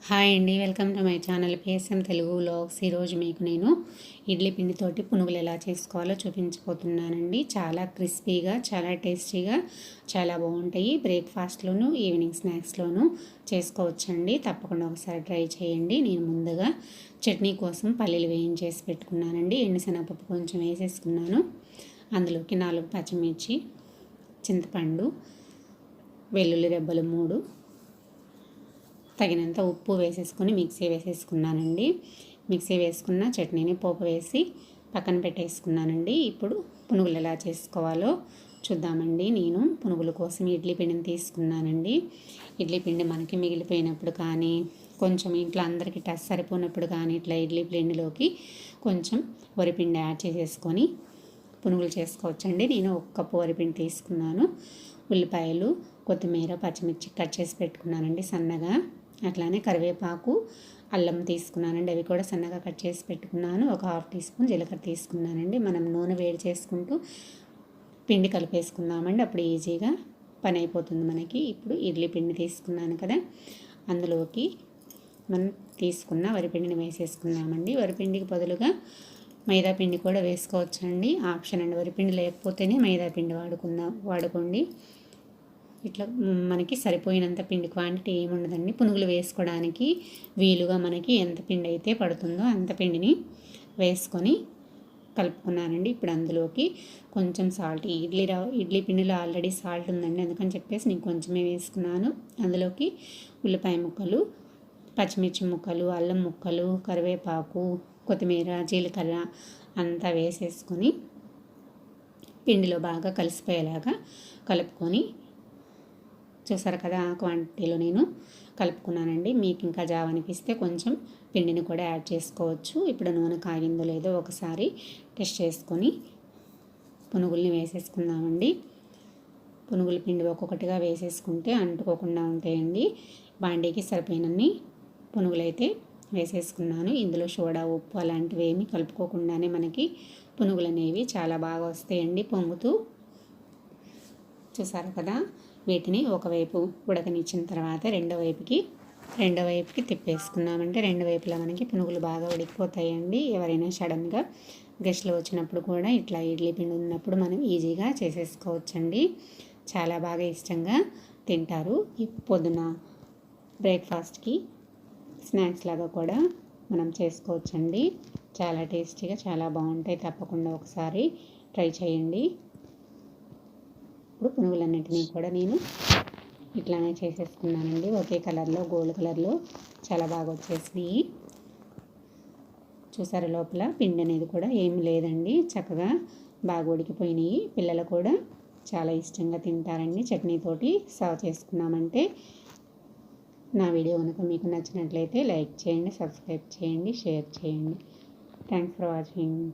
Hi అండి, welcome to my channel PSM Telugu vlogs. ఈరోజు మీకు నేను ఇడ్లీ పిండితోటి పునుగులు ఎలా చేసుకోవాలో చూపించబోతున్నానండి. చాలా క్రిస్పీగా, చాలా టేస్టీగా, చాలా బాగుంటాయి. బ్రేక్ఫాస్ట్లోను, ఈవినింగ్ స్నాక్స్లోను చేసుకోవచ్చండి. తప్పకుండా ఒకసారి ట్రై చేయండి. నేను ముందుగా చట్నీ కోసం పల్లీలు వేయించేసి పెట్టుకున్నానండి. ఎండుశనగపప్పు కొంచెం వేసేసుకున్నాను. అందులోకి 4 పచ్చిమిర్చి, చింతపండు, వెల్లుల్లి రెబ్బలు 3, తగినంత ఉప్పు వేసేసుకొని మిక్సీ వేసేసుకున్నానండి. మిక్సీ వేసుకున్న చట్నీని పోపు వేసి పక్కన పెట్టేసుకున్నానండి. ఇప్పుడు పునుగులు ఎలా చేసుకోవాలో చూద్దామండి. నేను పునుగుల కోసం ఇడ్లీ పిండిని తీసుకున్నానండి. ఇడ్లీ పిండి మనకి మిగిలిపోయినప్పుడు కానీ, కొంచెం ఇంట్లో అందరికీ సరిపోయినప్పుడు కానీ, ఇట్లా ఇడ్లీ పిండిలోకి కొంచెం వరిపిండి యాడ్ చేసేసుకొని పునుగులు చేసుకోవచ్చండి. నేను 1 కప్పు వరిపిండి తీసుకున్నాను. ఉల్లిపాయలు, కొత్తిమీర, పచ్చిమిర్చి కట్ చేసి పెట్టుకున్నానండి సన్నగా. అట్లానే కరివేపాకు, అల్లం తీసుకున్నానండి. అవి కూడా సన్నగా కట్ చేసి పెట్టుకున్నాను. 1/2 టీ స్పూన్ జీలకర్ర తీసుకున్నానండి. మనం నూనె వేడి చేసుకుంటూ పిండి కలిపేసుకుందామండి. అప్పుడు ఈజీగా పని అయిపోతుంది మనకి. ఇప్పుడు ఇడ్లీ పిండి తీసుకున్నాను కదా, అందులోకి మనం తీసుకున్న వరిపిండిని వేసేసుకున్నామండి. వరిపిండికి బదులుగా మైదా పిండి కూడా వేసుకోవచ్చండి, ఆప్షన్ అండి. వరిపిండి లేకపోతేనే మైదా పిండి వాడుకోండి. ఇట్లా మనకి సరిపోయినంత పిండి క్వాంటిటీ ఏముండదండి. పునుగులు వేసుకోవడానికి వీలుగా మనకి ఎంత పిండి అయితే పడుతుందో అంత పిండిని వేసుకొని కలుపుకున్నానండి. ఇప్పుడు అందులోకి కొంచెం సాల్ట్, ఇడ్లీ పిండిలో ఆల్రెడీ సాల్ట్ ఉందండి, అందుకని చెప్పేసి నేను కొంచెమే వేసుకున్నాను. అందులోకి ఉల్లిపాయ ముక్కలు, పచ్చిమిర్చి ముక్కలు, అల్లం ముక్కలు, కరివేపాకు, కొత్తిమీర, జీలకర్ర అంతా వేసేసుకొని పిండిలో బాగా కలిసిపోయేలాగా కలుపుకొని, చూసారు కదా ఆ క్వాంటిటీలో నేను కలుపుకున్నానండి. మీకు ఇంకా జావ అనిపిస్తే కొంచెం పిండిని కూడా యాడ్ చేసుకోవచ్చు. ఇప్పుడు నూనె కాగిందో లేదో ఒకసారి టెస్ట్ చేసుకొని పునుగుల్ని వేసేసుకుందామండి. పునుగుల పిండి ఒక్కొక్కటిగా వేసేసుకుంటే అంటుకోకుండా ఉంటాయండి. బాండీకి సరిపోయినన్ని పునుగులు అయితే వేసేసుకున్నాను. ఇందులో సోడా, ఉప్పు అలాంటివి ఏమీ కలుపుకోకుండానే మనకి పునుగులు అనేవి చాలా బాగా వస్తాయండి పొంగుతూ. చూసారు కదా, వీటిని ఒకవైపు ఉడకనిచ్చిన తర్వాత రెండో వైపుకి తిప్పేసుకున్నామంటే రెండు వైపులా మనకి పునుగులు బాగా ఉడికిపోతాయండి. ఎవరైనా సడన్గా గెస్ట్లు వచ్చినప్పుడు కూడా ఇట్లా ఇడ్లీ పిండి ఉన్నప్పుడు మనం ఈజీగా చేసేసుకోవచ్చండి. చాలా బాగా ఇష్టంగా తింటారు. ఈ పొద్దున బ్రేక్ఫాస్ట్కి స్నాక్స్ లాగా కూడా మనం చేసుకోవచ్చండి. చాలా టేస్టీగా, చాలా బాగుంటాయి. తప్పకుండా ఒకసారి ట్రై చేయండి. ఇప్పుడు పునుగులన్నింటినీ కూడా నేను ఇట్లానే చేసేసుకున్నానండి. ఒకే కలర్లో, గోల్డ్ కలర్లో చాలా బాగా వచ్చేసినాయి. చూసారు, లోపల పిండి అనేది కూడా ఏం లేదండి, చక్కగా బాగా ఉడికిపోయినాయి. పిల్లలు కూడా చాలా ఇష్టంగా తింటారండి. చట్నీతోటి సర్వ్ చేసుకున్నామంటే. నా వీడియో కనుక మీకు నచ్చినట్లయితే లైక్ చేయండి, సబ్స్క్రైబ్ చేయండి, షేర్ చేయండి. Thanks for watching.